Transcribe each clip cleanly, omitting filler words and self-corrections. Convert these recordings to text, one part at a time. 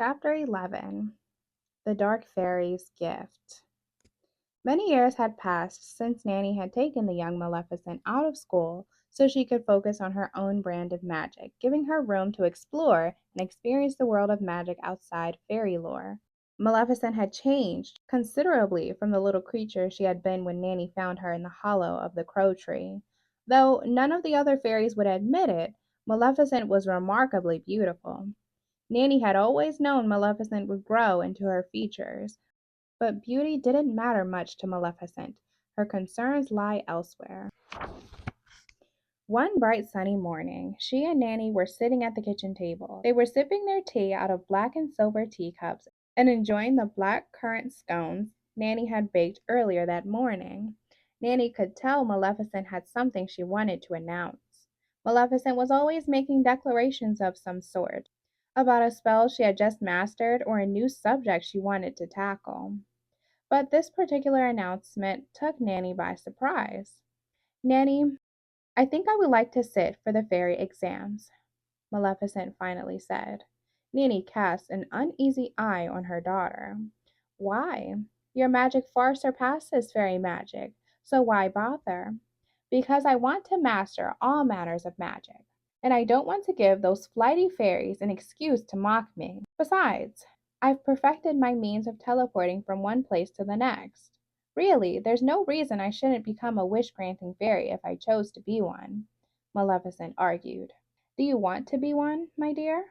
Chapter 11. The Dark Fairy's Gift. Many years had passed since Nanny had taken the young Maleficent out of school so she could focus on her own brand of magic, giving her room to explore and experience the world of magic outside fairy lore. Maleficent had changed considerably from the little creature she had been when Nanny found her in the hollow of the Crow Tree. Though none of the other fairies would admit it, Maleficent was remarkably beautiful. Nanny had always known Maleficent would grow into her features, but beauty didn't matter much to Maleficent. Her concerns lie elsewhere. One bright sunny morning, she and Nanny were sitting at the kitchen table. They were sipping their tea out of black and silver teacups and enjoying the black currant scones Nanny had baked earlier that morning. Nanny could tell Maleficent had something she wanted to announce. Maleficent was always making declarations of some sort, about a spell she had just mastered or a new subject she wanted to tackle. But this particular announcement took Nanny by surprise. "Nanny, I think I would like to sit for the fairy exams," Maleficent finally said. Nanny cast an uneasy eye on her daughter. "Why? Your magic far surpasses fairy magic, so why bother?" "Because I want to master all manners of magic, and I don't want to give those flighty fairies an excuse to mock me. Besides, I've perfected my means of teleporting from one place to the next. Really, there's no reason I shouldn't become a wish-granting fairy if I chose to be one," Maleficent argued. "Do you want to be one, my dear?"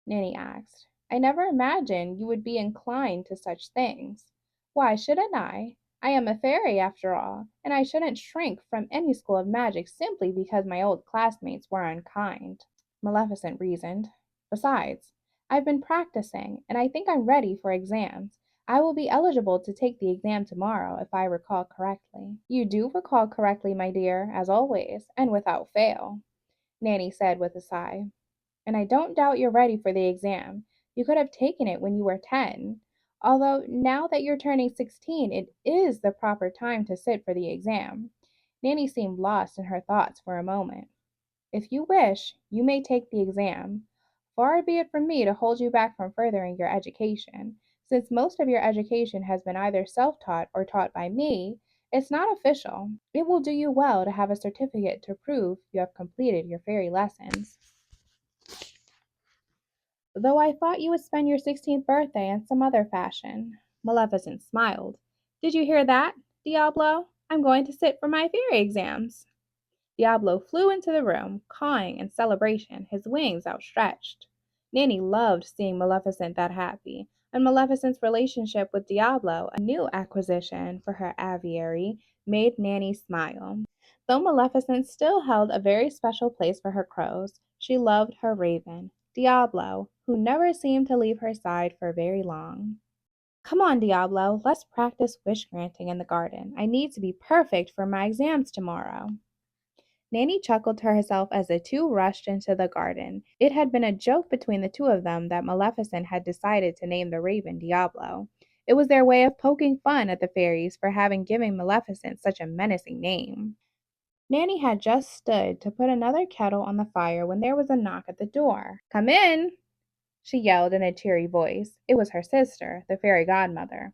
Nanny asked. "I never imagined you would be inclined to such things. Why shouldn't I? I am a fairy, after all, and I shouldn't shrink from any school of magic simply because my old classmates were unkind," Maleficent reasoned. "Besides, I've been practicing, and I think I'm ready for exams. I will be eligible to take the exam tomorrow, if I recall correctly." "You do recall correctly, my dear, as always, and without fail," Nanny said with a sigh. "And I don't doubt you're ready for the exam. You could have taken it when you were 10. Although now that you're turning 16, it is the proper time to sit for the exam." Nanny seemed lost in her thoughts for a moment. "If you wish, you may take the exam. Far be it from me to hold you back from furthering your education. Since most of your education has been either self-taught or taught by me, it's not official. It will do you well to have a certificate to prove you have completed your fairy lessons. Though I thought you would spend your 16th birthday in some other fashion." Maleficent smiled. "Did you hear that, Diablo? I'm going to sit for my fairy exams." Diablo flew into the room, cawing in celebration, his wings outstretched. Nanny loved seeing Maleficent that happy, and Maleficent's relationship with Diablo, a new acquisition for her aviary, made Nanny smile. Though Maleficent still held a very special place for her crows, she loved her raven, Diablo, who never seemed to leave her side for very long. "Come on, Diablo, let's practice wish granting in the garden. I need to be perfect for my exams tomorrow." Nanny chuckled to herself as the two rushed into the garden. It had been a joke between the two of them that Maleficent had decided to name the raven Diablo. It was their way of poking fun at the fairies for having given Maleficent such a menacing name. Nanny had just stood to put another kettle on the fire when there was a knock at the door. "Come in!" she yelled in a cheery voice. It was her sister, the fairy godmother.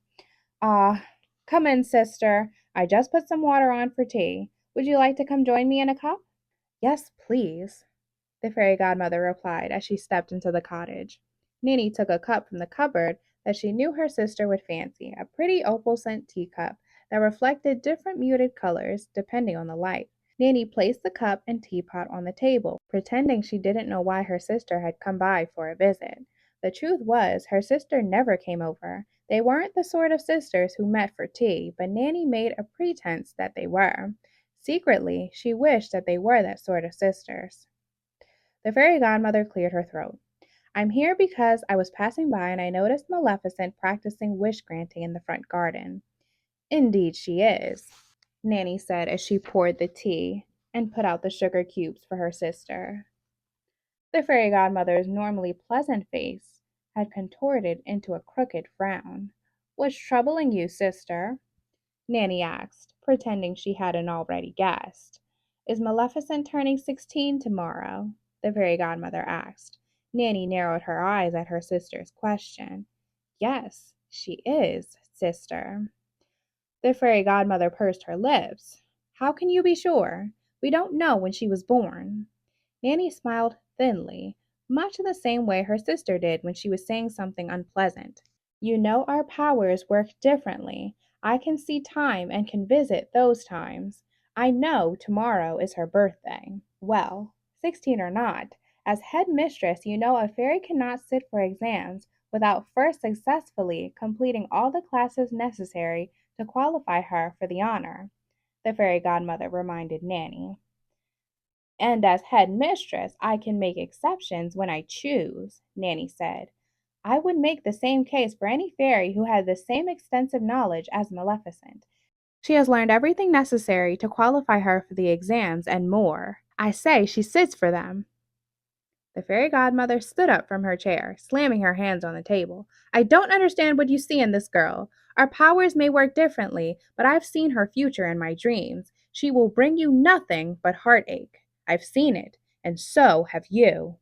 "Ah, come in, sister. I just put some water on for tea. Would you like to come join me in a cup?" "Yes, please," the fairy godmother replied as she stepped into the cottage. Nanny took a cup from the cupboard that she knew her sister would fancy, a pretty opal-scent teacup that reflected different muted colors depending on the light. Nanny placed the cup and teapot on the table, pretending she didn't know why her sister had come by for a visit. The truth was, her sister never came over. They weren't the sort of sisters who met for tea, but Nanny made a pretense that they were. Secretly, she wished that they were that sort of sisters. The fairy godmother cleared her throat. "I'm here because I was passing by and I noticed Maleficent practicing wish granting in the front garden." "Indeed she is," Nanny said as she poured the tea and put out the sugar cubes for her sister. The fairy godmother's normally pleasant face had contorted into a crooked frown. "What's troubling you, sister?" Nanny asked, pretending she hadn't already guessed. "Is Maleficent turning 16 tomorrow?" the fairy godmother asked. Nanny narrowed her eyes at her sister's question. Yes, she is, sister. The fairy godmother pursed her lips. How can you be sure? We don't know when she was born. Nanny smiled thinly, much in the same way her sister did when she was saying something unpleasant. You know our powers work differently. I can see time and can visit those times. I know tomorrow is her birthday. Well, 16 or not, as head mistress, you know a fairy cannot sit for exams without first successfully completing all the classes necessary to qualify her for the honor, the fairy godmother reminded Nanny. And as head mistress, I can make exceptions when I choose, Nanny said. I would make the same case for any fairy who had the same extensive knowledge as Maleficent. She has learned everything necessary to qualify her for the exams and more. I say she sits for them. The fairy godmother stood up from her chair, slamming her hands on the table. I don't understand what you see in this girl. Our powers may work differently, but I've seen her future in my dreams. She will bring you nothing but heartache. I've seen it, and so have you.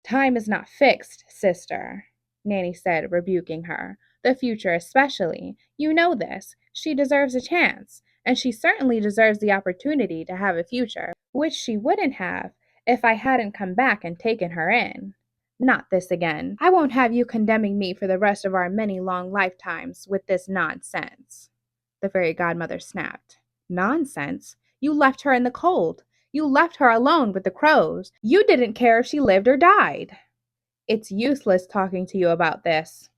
Time is not fixed, sister, Nanny said, rebuking her. The future especially. You know this. She deserves a chance, and she certainly deserves the opportunity to have a future, which she wouldn't have if I hadn't come back and taken her in. Not this again. I won't have you condemning me for the rest of our many long lifetimes with this nonsense, the fairy godmother snapped. Nonsense? You left her in the cold. You left her alone with the crows. You didn't care if she lived or died. It's useless talking to you about this.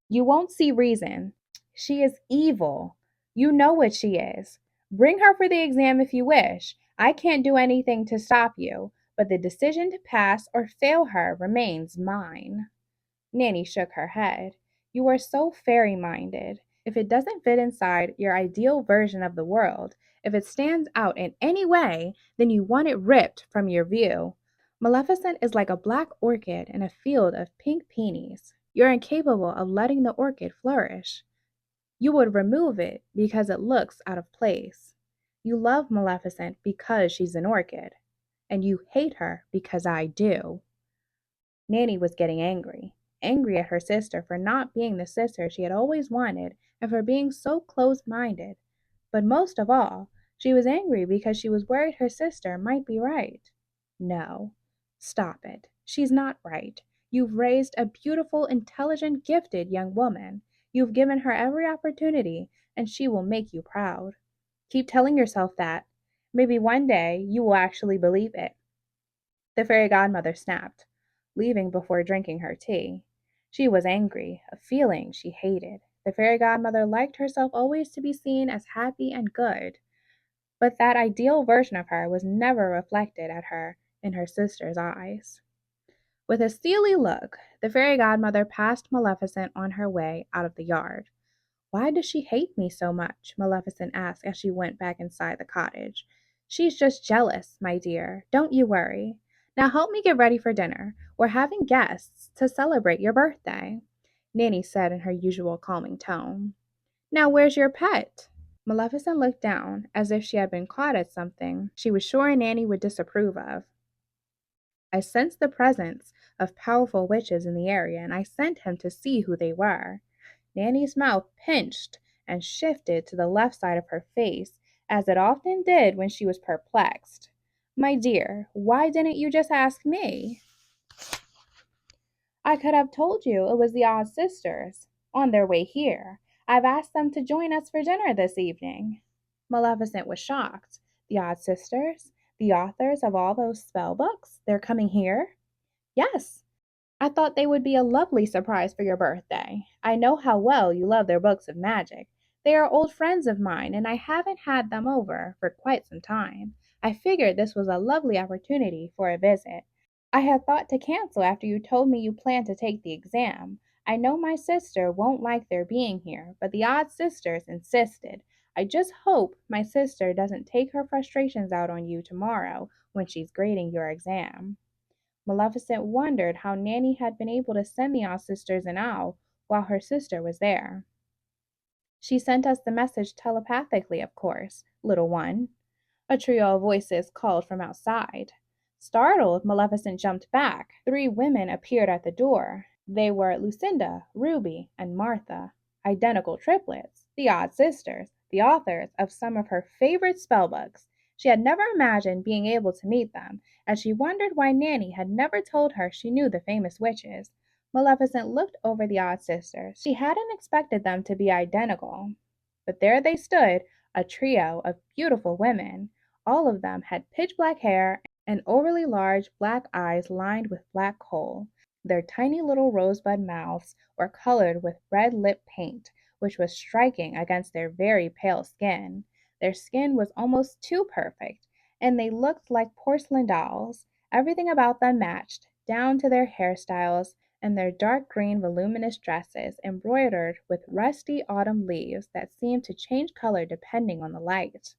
You won't see reason. She is evil. You know what she is. Bring her for the exam if you wish. I can't do anything to stop you, but the decision to pass or fail her remains mine. Nanny shook her head. You are so fairy minded. If it doesn't fit inside your ideal version of the world, if it stands out in any way, then you want it ripped from your view. Maleficent is like a black orchid in a field of pink peonies. You're incapable of letting the orchid flourish. You would remove it because it looks out of place. You love Maleficent because she's an orchid, and you hate her because I do. Nanny was getting angry, angry at her sister for not being the sister she had always wanted and for being so close minded. But most of all, she was angry because she was worried her sister might be right. No, stop it. She's not right. You've raised a beautiful, intelligent, gifted young woman. You've given her every opportunity, and she will make you proud. Keep telling yourself that. Maybe one day you will actually believe it. The fairy godmother snapped, leaving before drinking her tea. She was angry, a feeling she hated. The fairy godmother liked herself always to be seen as happy and good, but that ideal version of her was never reflected at her in her sister's eyes. With a steely look, the fairy godmother passed Maleficent on her way out of the yard. Why does she hate me so much? Maleficent asked as she went back inside the cottage. She's just jealous, my dear. Don't you worry. Now help me get ready for dinner. We're having guests to celebrate your birthday, Nanny said in her usual calming tone. Now where's your pet? Maleficent looked down as if she had been caught at something she was sure Nanny would disapprove of. I sensed the presence of powerful witches in the area, and I sent him to see who they were. Nanny's mouth pinched and shifted to the left side of her face, as it often did when she was perplexed. My dear, why didn't you just ask me? I could have told you it was the Oz sisters, on their way here. I've asked them to join us for dinner this evening. Maleficent was shocked. The Oz sisters? The authors of all those spell books? They're coming here? Yes, I thought they would be a lovely surprise for your birthday. I know how well you love their books of magic. They are old friends of mine, and I haven't had them over for quite some time. I figured this was a lovely opportunity for a visit. I had thought to cancel after you told me you planned to take the exam. I know my sister won't like their being here, but the odd sisters insisted. I just hope my sister doesn't take her frustrations out on you tomorrow when she's grading your exam. Maleficent wondered how Nanny had been able to send the Oz sisters an owl while her sister was there. She sent us the message telepathically, of course, little one, a trio of voices called from outside. Startled, Maleficent jumped back. Three women appeared at the door. They were Lucinda, Ruby, and Martha, identical triplets, the odd sisters, the authors of some of her favorite spellbooks. She had never imagined being able to meet them, and she wondered why Nanny had never told her she knew the famous witches. Maleficent looked over the odd sisters. She hadn't expected them to be identical. But there they stood, a trio of beautiful women. All of them had pitch black hair and overly large black eyes lined with black kohl. Their tiny little rosebud mouths were colored with red lip paint, which was striking against their very pale skin. Their skin was almost too perfect, and they looked like porcelain dolls. Everything about them matched, down to their hairstyles and their dark green voluminous dresses embroidered with rusty autumn leaves that seemed to change color depending on the light.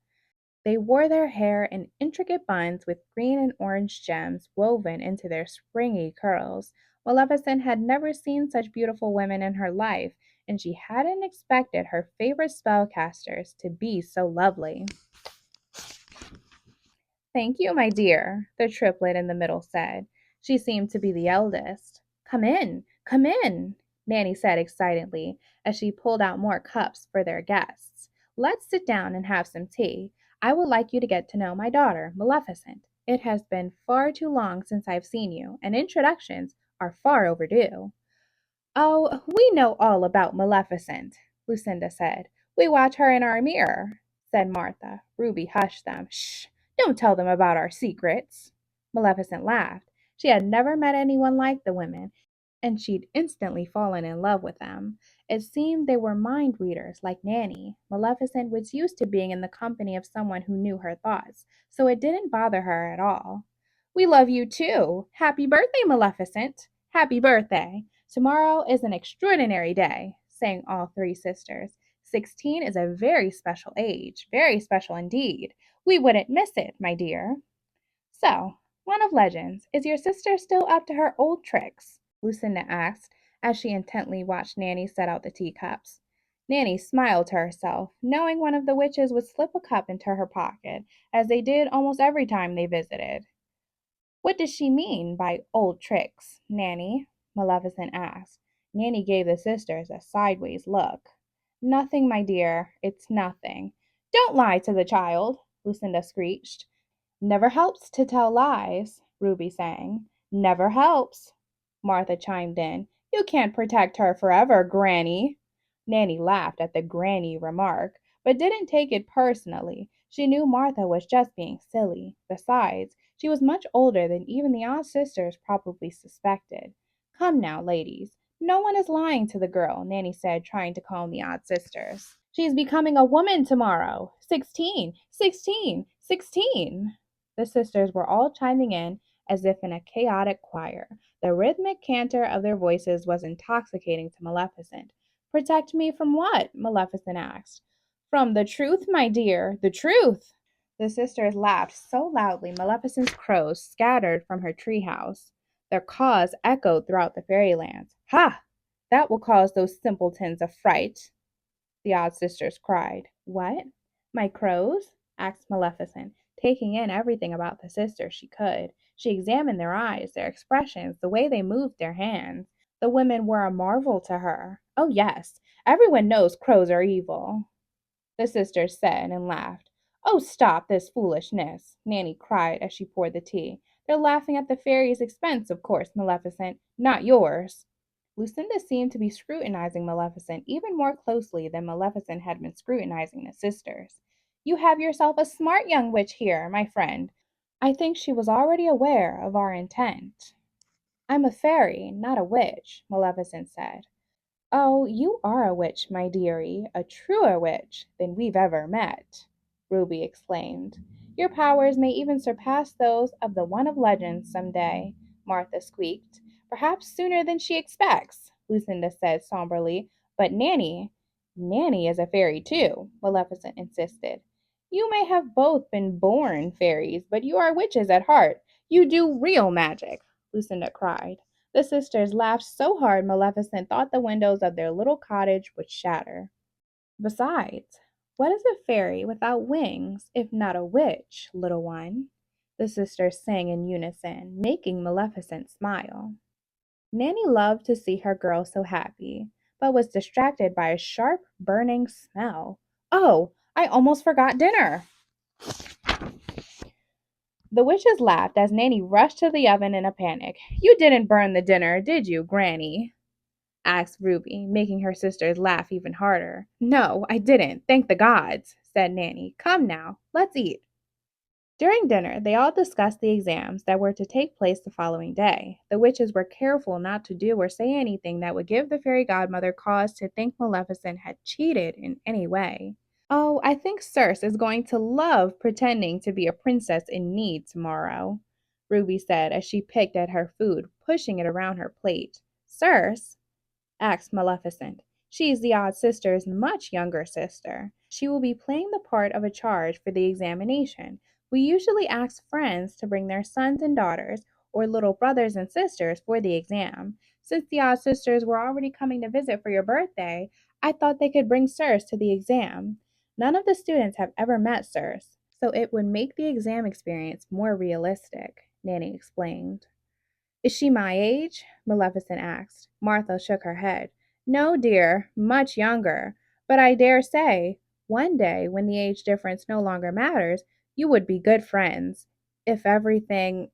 They wore their hair in intricate buns with green and orange gems woven into their springy curls. Maleficent had never seen such beautiful women in her life, and she hadn't expected her favorite spellcasters to be so lovely. "Thank you, my dear," the triplet in the middle said. She seemed to be the eldest. Come in," Nanny said excitedly as she pulled out more cups for their guests. "Let's sit down and have some tea. I would like you to get to know my daughter, Maleficent. It has been far too long since I've seen you, and introductions are far overdue." "Oh, we know all about Maleficent," Lucinda said. "We watch her in our mirror," said Martha. Ruby hushed them. "Shh! Don't tell them about our secrets." Maleficent laughed. She had never met anyone like the women, and she'd instantly fallen in love with them. It seemed they were mind readers like Nanny. Maleficent was used to being in the company of someone who knew her thoughts, so it didn't bother her at all. "We love you too. Happy birthday, Maleficent! Happy birthday! Tomorrow is an extraordinary day," sang all three sisters. 16 is a very special age, very special indeed. We wouldn't miss it, my dear. "So, one of legends, is your sister still up to her old tricks?" Lucinda asked, as she intently watched Nanny set out the teacups. Nanny smiled to herself, knowing one of the witches would slip a cup into her pocket, as they did almost every time they visited. "What does she mean by old tricks, Nanny?" Maleficent asked. Nanny gave the sisters a sideways look. "Nothing, my dear, it's nothing." "Don't lie to the child," Lucinda screeched. "Never helps to tell lies," Ruby sang. "Never helps," Martha chimed in. "You can't protect her forever, Granny." Nanny laughed at the Granny remark, but didn't take it personally. She knew Martha was just being silly. Besides, she was much older than even the odd sisters probably suspected. "Come now, ladies. No one is lying to the girl," Nanny said, trying to calm the odd sisters. "She's becoming a woman tomorrow. 16, 16, 16." The sisters were all chiming in as if in a chaotic choir. The rhythmic canter of their voices was intoxicating to Maleficent. "Protect me from what?" Maleficent asked. "From the truth, my dear, the truth." The sisters laughed so loudly Maleficent's crows scattered from her treehouse. Their caws echoed throughout the fairylands. "Ha! That will cause those simpletons a fright," the odd sisters cried. "What? My crows?" asked Maleficent, taking in everything about the sisters she could. She examined their eyes, their expressions, the way they moved their hands. The women were a marvel to her. "Oh, yes, everyone knows crows are evil," the sisters said and laughed. "Oh, stop this foolishness," Nanny cried as she poured the tea. "They're laughing at the fairies' expense, of course, Maleficent, not yours." Lucinda seemed to be scrutinizing Maleficent even more closely than Maleficent had been scrutinizing the sisters. "You have yourself a smart young witch here, my friend." I think she was already aware of our intent. "I'm a fairy, not a witch," Maleficent said. "Oh, you are a witch, my dearie, a truer witch than we've ever met," Ruby exclaimed. "Your powers may even surpass those of the one of legends some day," Martha squeaked. "Perhaps sooner than she expects," Lucinda said somberly. "But Nanny is a fairy too," Maleficent insisted. "You may have both been born fairies, but you are witches at heart. You do real magic," Lucinda cried. The sisters laughed so hard Maleficent thought the windows of their little cottage would shatter. "Besides, what is a fairy without wings, if not a witch, little one?" the sisters sang in unison, making Maleficent smile. Nanny loved to see her girl so happy, but was distracted by a sharp, burning smell. Oh, I almost forgot dinner! The witches laughed as Nanny rushed to the oven in a panic. You didn't burn the dinner, did you, Granny? Asked Ruby, making her sisters laugh even harder. No, I didn't, thank the gods, said Nanny. Come now, let's eat. During dinner, they all discussed the exams that were to take place the following day. The witches were careful not to do or say anything that would give the fairy godmother cause to think Maleficent had cheated in any way. Oh, I think Circe is going to love pretending to be a princess in need tomorrow, Ruby said as she picked at her food, pushing it around her plate. Circe? Asked Maleficent. She is the odd sister's much younger sister. She will be playing the part of a charge for the examination. We usually ask friends to bring their sons and daughters, or little brothers and sisters, for the exam. Since the odd sisters were already coming to visit for your birthday, I thought they could bring Circe to the exam. None of the students have ever met Circe, so it would make the exam experience more realistic, Nanny explained. Is she my age? Maleficent asked. Martha shook her head. No, dear, much younger. But I dare say, one day, when the age difference no longer matters, you would be good friends. If everything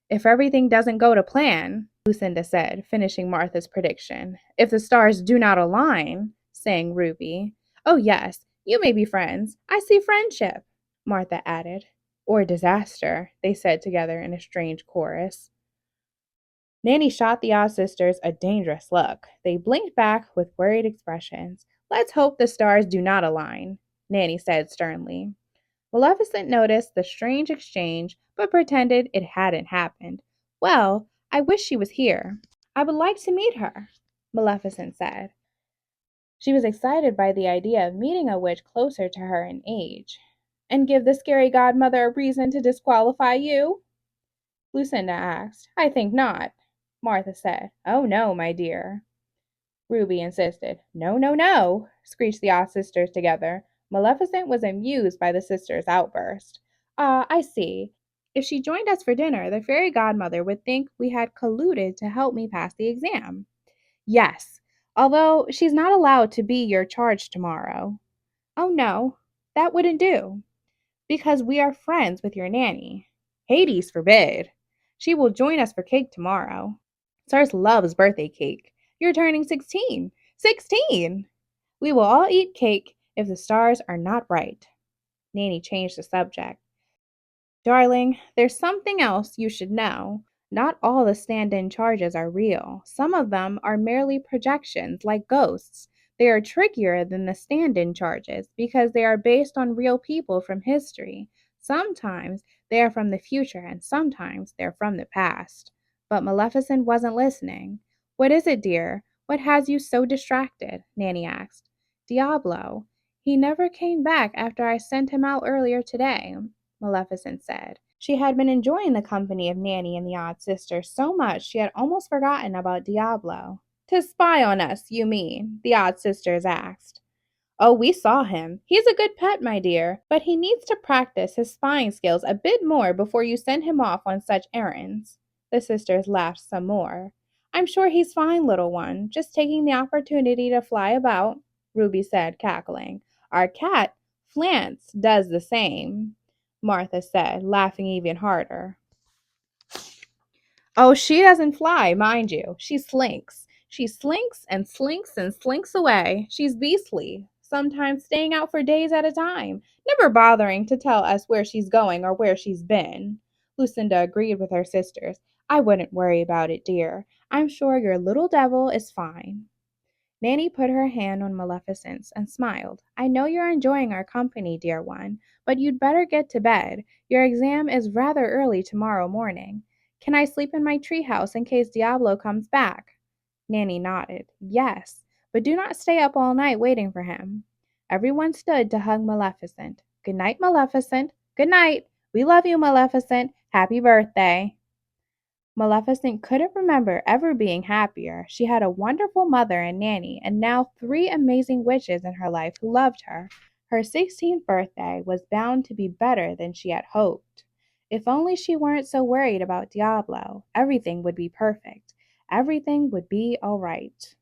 if everything doesn't go to plan, Lucinda said, finishing Martha's prediction. If the stars do not align, sang Ruby. Oh yes, you may be friends. I see friendship, Martha added. Or disaster, they said together in a strange chorus. Nanny shot the odd sisters a dangerous look. They blinked back with worried expressions. Let's hope the stars do not align, Nanny said sternly. Maleficent noticed the strange exchange, but pretended it hadn't happened. Well, I wish she was here. I would like to meet her, Maleficent said. She was excited by the idea of meeting a witch closer to her in age. And give the scary godmother a reason to disqualify you? Lucinda asked. I think not, Martha said. Oh, no, my dear, Ruby insisted. No, no, no, screeched the odd sisters together. Maleficent was amused by the sisters' outburst. Ah, I see. If she joined us for dinner, the fairy godmother would think we had colluded to help me pass the exam. Yes, although she's not allowed to be your charge tomorrow. Oh, no, that wouldn't do. Because we are friends with your nanny. Hades forbid. She will join us for cake tomorrow. Circe loves birthday cake. You're turning 16. 16! We will all eat cake if the stars are not right. Nanny changed the subject. Darling, there's something else you should know. Not all the stand in charges are real. Some of them are merely projections, like ghosts. They are trickier than the stand in charges because they are based on real people from history. Sometimes they are from the future, and sometimes they're from the past. But Maleficent wasn't listening. What is it, dear? What has you so distracted? Nanny asked. Diablo. He never came back after I sent him out earlier today, Maleficent said. She had been enjoying the company of Nanny and the odd sister so much she had almost forgotten about Diablo. To spy on us, you mean? The odd sisters asked. Oh, we saw him. He's a good pet, my dear, but he needs to practice his spying skills a bit more before you send him off on such errands. The sisters laughed some more. I'm sure he's fine, little one, just taking the opportunity to fly about, Ruby said, cackling. Our cat, Flance, does the same, Martha said, laughing even harder. Oh, she doesn't fly, mind you. She slinks. She slinks and slinks and slinks away. She's beastly, sometimes staying out for days at a time, never bothering to tell us where she's going or where she's been. Lucinda agreed with her sisters. I wouldn't worry about it, dear. I'm sure your little devil is fine. Nanny put her hand on Maleficent's and smiled. I know you're enjoying our company, dear one, but you'd better get to bed. Your exam is rather early tomorrow morning. Can I sleep in my treehouse in case Diablo comes back? Nanny nodded. Yes, but do not stay up all night waiting for him. Everyone stood to hug Maleficent. Good night, Maleficent. Good night. We love you, Maleficent. Happy birthday. Maleficent couldn't remember ever being happier. She had a wonderful mother and nanny, and now 3 amazing witches in her life who loved her. Her 16th birthday was bound to be better than she had hoped. If only she weren't so worried about Diablo, everything would be perfect. Everything would be all right.